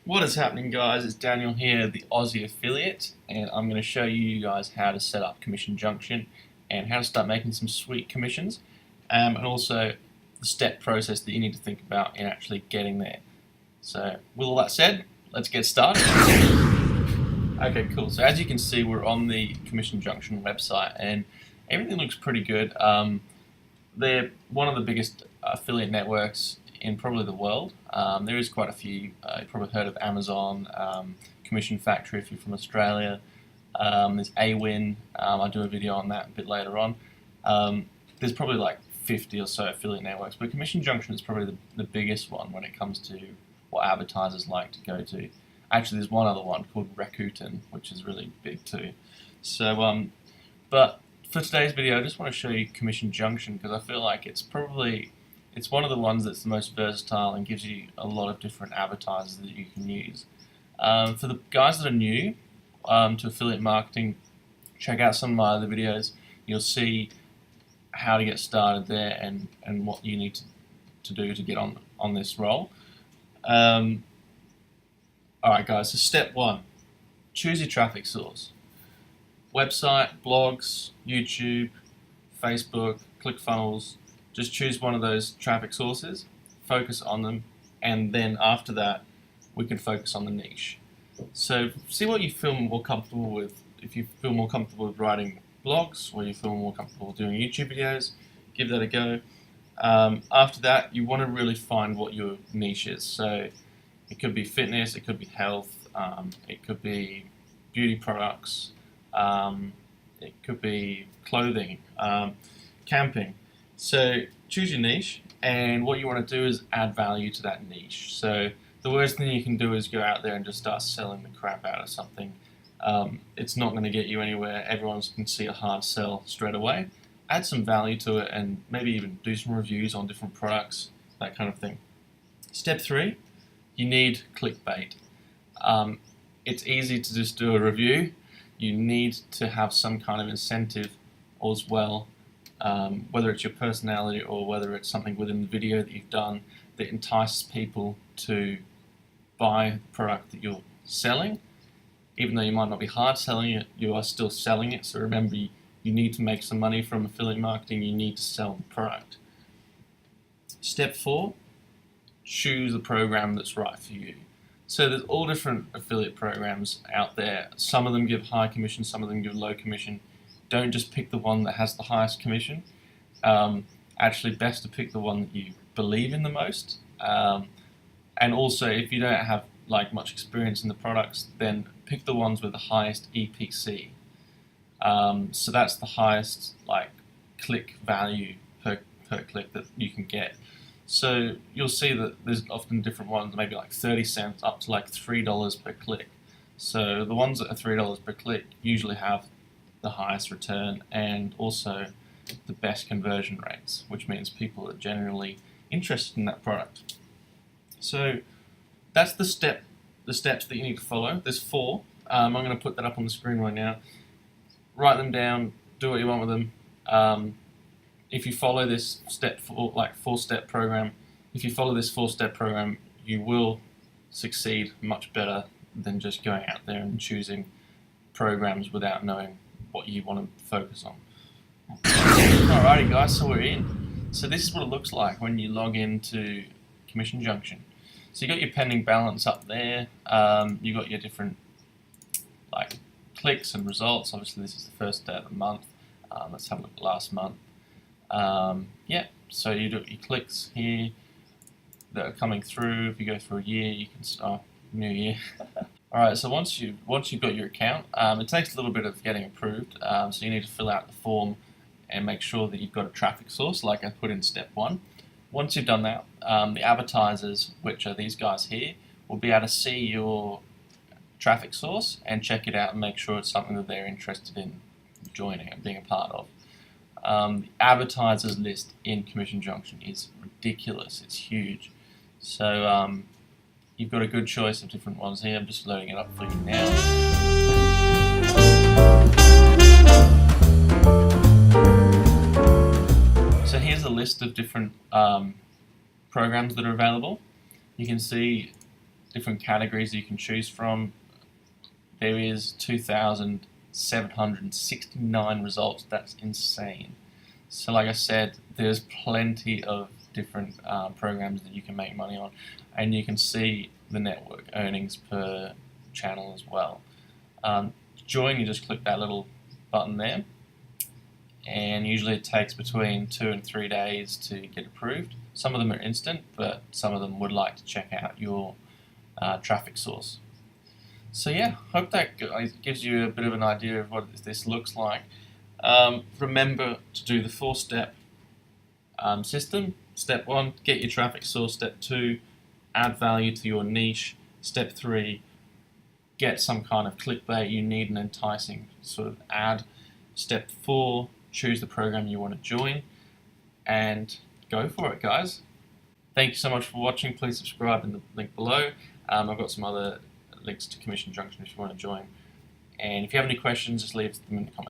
What is happening, guys? It's Daniel here, the Aussie Affiliate, and I'm going to show you guys how to set up Commission Junction and how to start making some sweet commissions, and also the step process that you need to think about in actually getting there. So, with all that said, let's get started. Okay, cool. So as you can see, we're on the Commission Junction website, and everything looks pretty good. They're one of the biggest affiliate networks in probably the world. There is quite a few. You've probably heard of Amazon, Commission Factory if you're from Australia. There's Awin. I'll do a video on that a bit later on. There's probably like 50 or so affiliate networks, but Commission Junction is probably the biggest one when it comes to what advertisers like to go to. Actually, there's one other one called Rakuten, which is really big too. So, but for today's video, I just want to show you Commission Junction because I feel like it's one of the ones that's the most versatile and gives you a lot of different advertisers that you can use. For the guys that are new to affiliate marketing, check out some of my other videos. You'll see how to get started there and what you need to do to get on this role. Alright guys, so step one, choose your traffic source. Website, blogs, YouTube, Facebook, ClickFunnels. Just choose one of those traffic sources, focus on them, and then after that we can focus on the niche. So see what you feel more comfortable with. If you feel more comfortable with writing blogs or you feel more comfortable doing YouTube videos, give that a go. After that, you want to really find what your niche is. So it could be fitness, it could be health, it could be beauty products, it could be clothing, camping. So choose your niche, and what you want to do is add value to that niche. So the worst thing you can do is go out there and just start selling the crap out of something. It's not going to get you anywhere. Everyone can see a hard sell straight away. Add some value to it and maybe even do some reviews on different products, that kind of thing. Step 3, you need clickbait. It's easy to just do a review. You need to have some kind of incentive as well. Whether it's your personality or whether it's something within the video that you've done that entices people to buy the product that you're selling. Even though you might not be hard selling it, you are still selling it. So remember, you need to make some money from affiliate marketing. You need to sell the product. Step 4, choose a program that's right for you. So there's all different affiliate programs out there. Some of them give high commission, some of them give low commission. Don't just pick the one that has the highest commission. Actually, best to pick the one that you believe in the most. And also, if you don't have like much experience in the products, then pick the ones with the highest EPC. So that's the highest like click value per click that you can get. So you'll see that there's often different ones, maybe like 30 cents up to like $3 per click. So the ones that are $3 per click usually have the highest return and also the best conversion rates, which means people are generally interested in that product. So that's the steps that you need to follow. There's 4. I'm going to put that up on the screen right now. Write them down, do what you want with them. If you follow this four-step program, if you follow this 4-step program, you will succeed much better than just going out there and choosing programs without knowing what you want to focus on. Alrighty guys, so we're in. So this is what it looks like when you log into Commission Junction. So you got your pending balance up there. You got your different like clicks and results. Obviously this is the first day of the month. Let's have a look at last month. Yeah, so you do your clicks here that are coming through. If you go through a year, you can start new year. Alright, so once you've got your account, it takes a little bit of getting approved. So you need to fill out the form and make sure that you've got a traffic source, like I put in step 1. Once you've done that, the advertisers, which are these guys here, will be able to see your traffic source and check it out and make sure it's something that they're interested in joining and being a part of. The advertisers list in Commission Junction is ridiculous. It's huge. So you've got a good choice of different ones here. I'm just loading it up for you now. So here's a list of different programs that are available. You can see different categories that you can choose from. There is 2,769 results. That's insane. So like I said, there's plenty of different programs that you can make money on, and you can see the network earnings per channel as well. Join, you just click that little button there, and usually it takes between 2 and 3 days to get approved. Some of them are instant, but some of them would like to check out your traffic source. So yeah, hope that gives you a bit of an idea of what this looks like. Remember to do the 4-step system. Step 1, get your traffic source. Step 2, add value to your niche. Step 3, get some kind of clickbait. You need an enticing sort of ad. Step 4, choose the program you want to join, and go for it, guys. Thank you so much for watching. Please subscribe in the link below. I've got some other links to Commission Junction if you want to join. And if you have any questions, just leave them in the comments.